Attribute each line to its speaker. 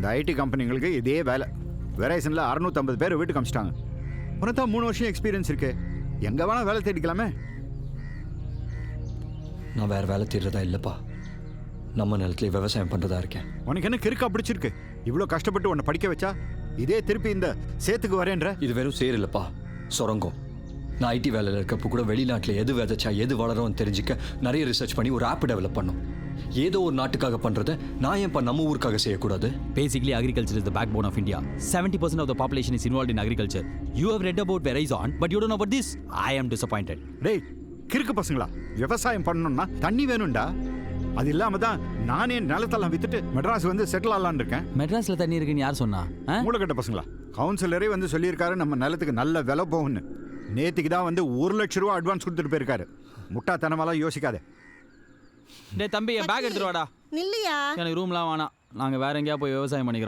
Speaker 1: இந்த ஐடி கம்பெனிங்களுக்கு இதே வேலை. வெரைசனில் 650 பேர் வீட்டுக்கு அமிச்சிட்டாங்க. உனக்கு தான் 3 வருஷம் எக்ஸ்பீரியன்ஸ் இருக்கு, எங்கே வேணால் வேலை தேடிக்கலாமே.
Speaker 2: நான் வேறு வேலை தேடுறதா இல்லைப்பா, நம்ம நிலத்துல விவசாயம் பண்ணுறதா இருக்கேன்.
Speaker 1: உனக்கு என்ன கிறுக்கா பிடிச்சிருக்கு? இவ்வளோ கஷ்டப்பட்டு உன்னை படிக்க வச்சா இதே திருப்பி இந்த சேத்துக்கு வரேன்ற?
Speaker 2: இது வெறும் சேர் இல்லைப்பா, சுரங்கம். நான் ஐடி வேலையில் இருக்கப்போ கூட வெளிநாட்டில் எது விதைச்சா எது வளரும்னு தெரிஞ்சுக்க நிறைய ரிசர்ச் பண்ணி ஒரு ஆப் டெவலப் பண்ணோம். ஏதோ ஒரு நாட்டுக்காக பண்ணுறதை நான் ஏன்ப்பா நம்ம ஊருக்காக செய்யக்கூடாது?
Speaker 3: Basically, agriculture is the backbone of India. 70% of the population is involved in agriculture. You have read about Verizon, but you don't know about this. I am disappointed.
Speaker 1: டேய் கிறுக்கு பசங்களா, விவசாயம் பண்ணணும்னா தண்ணி வேணும்டா. அது இல்லாமல் தான் நானே நிலத்தெல்லாம் வித்துட்டு மெட்ராஸ் வந்து செட்டில் ஆகலான்னு இருக்கேன்.
Speaker 3: மெட்ராஸ்ல தண்ணி இருக்குன்னு யார் சொன்னா?
Speaker 1: மூளைக்கட்ட பசங்களா, கவுன்சிலரே வந்து சொல்லியிருக்காரு நம்ம நிலத்துக்கு நல்ல விலை போகும்னு. நேற்றுக்கு தான் வந்து 1 லட்ச ரூபா அட்வான்ஸ் கொடுத்துட்டு போயிருக்காரு. முட்டாத்தனமாலாம் யோசிக்காதே.
Speaker 3: டேய் தம்பி, என் பேக் எடுத்துட்டு வாடா.
Speaker 4: நில்லையா?
Speaker 3: எனக்கு ரூம்லாம் வேணாம், நாங்கள் வேற எங்கேயா போய் விவசாயம் பண்ணிக்கிறோம்.